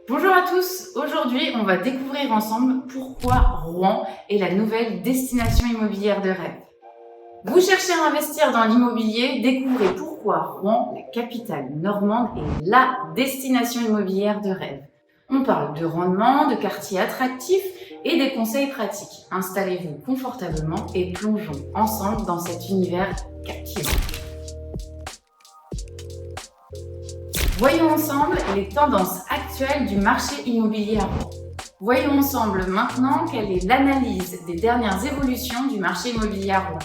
Bonjour à tous, aujourd'hui on va découvrir ensemble pourquoi Rouen est la nouvelle destination immobilière de rêve. Vous cherchez à investir dans l'immobilier, découvrez pourquoi Rouen, la capitale normande, est la destination immobilière de rêve. On parle de rendement, de quartiers attractifs et des conseils pratiques. Installez-vous confortablement et plongeons ensemble dans cet univers captivant. Voyons ensemble les tendances actuelles du marché immobilier à Rouen. Voyons ensemble maintenant quelle est l'analyse des dernières évolutions du marché immobilier à Rouen.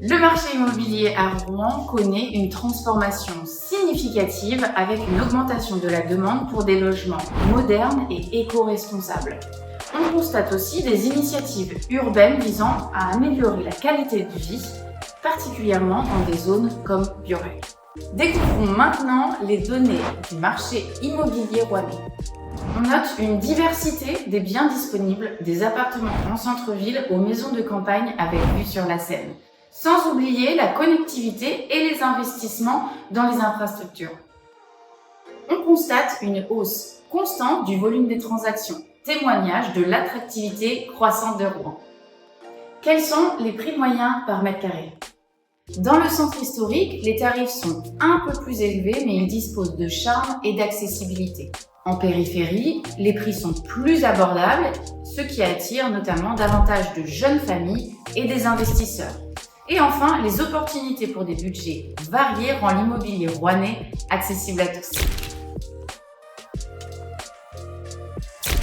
Le marché immobilier à Rouen connaît une transformation significative avec une augmentation de la demande pour des logements modernes et éco-responsables. On constate aussi des initiatives urbaines visant à améliorer la qualité de vie, particulièrement dans des zones comme Biorel. Découvrons maintenant les données du marché immobilier rouennais. On note une diversité des biens disponibles, des appartements en centre-ville aux maisons de campagne avec vue sur la Seine, sans oublier la connectivité et les investissements dans les infrastructures. On constate une hausse constante du volume des transactions, témoignage de l'attractivité croissante de Rouen. Quels sont les prix moyens par mètre carré ? Dans le centre historique, les tarifs sont un peu plus élevés, mais ils disposent de charme et d'accessibilité. En périphérie, les prix sont plus abordables, ce qui attire notamment davantage de jeunes familles et des investisseurs. Et enfin, les opportunités pour des budgets variés rendent l'immobilier rouennais accessible à tous.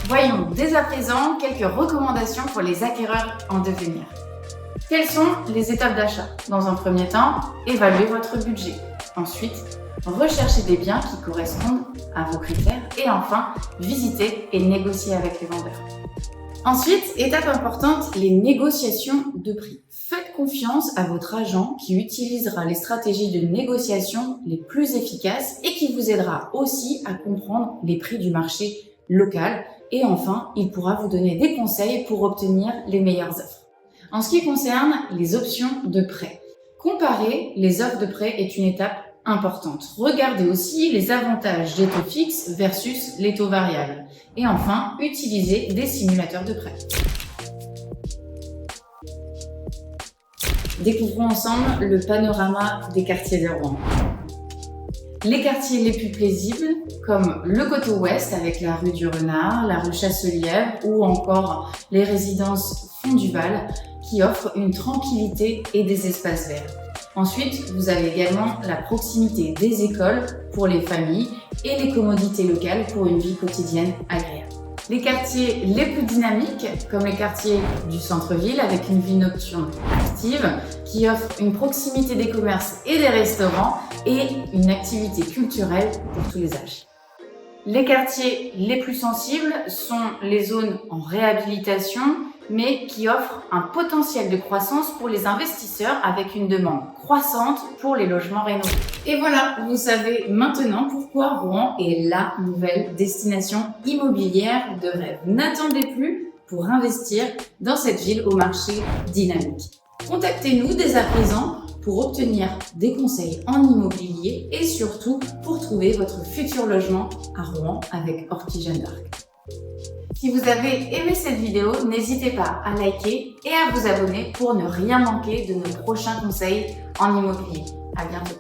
Voyons dès à présent quelques recommandations pour les acquéreurs en devenir. Quelles sont les étapes d'achat? Dans un premier temps, évaluez votre budget. Ensuite, recherchez des biens qui correspondent à vos critères. Et enfin, visitez et négociez avec les vendeurs. Ensuite, étape importante, les négociations de prix. Faites confiance à votre agent qui utilisera les stratégies de négociation les plus efficaces et qui vous aidera aussi à comprendre les prix du marché local. Et enfin, il pourra vous donner des conseils pour obtenir les meilleures offres. En ce qui concerne les options de prêt, comparer les offres de prêt est une étape importante. Regardez aussi les avantages des taux fixes versus les taux variables. Et enfin, utilisez des simulateurs de prêt. Découvrons ensemble le panorama des quartiers de Rouen. Les quartiers les plus paisibles, comme le Coteau Ouest avec la rue du Renard, la rue Chasselièvre ou encore les résidences Fond du Val, qui offrent une tranquillité et des espaces verts. Ensuite, vous avez également la proximité des écoles pour les familles et les commodités locales pour une vie quotidienne agréable. Les quartiers les plus dynamiques, comme les quartiers du centre-ville avec une vie nocturne active, qui offre une proximité des commerces et des restaurants et une activité culturelle pour tous les âges. Les quartiers les plus sensibles sont les zones en réhabilitation, mais qui offrent un potentiel de croissance pour les investisseurs avec une demande croissante pour les logements rénovés. Et voilà, vous savez maintenant pourquoi Rouen est la nouvelle destination immobilière de rêve. N'attendez plus pour investir dans cette ville au marché dynamique. Contactez-nous dès à présent pour obtenir des conseils en immobilier et surtout pour trouver votre futur logement à Rouen avec Ortie Jeanne d'Arc. Si vous avez aimé cette vidéo, n'hésitez pas à liker et à vous abonner pour ne rien manquer de nos prochains conseils en immobilier. À bientôt.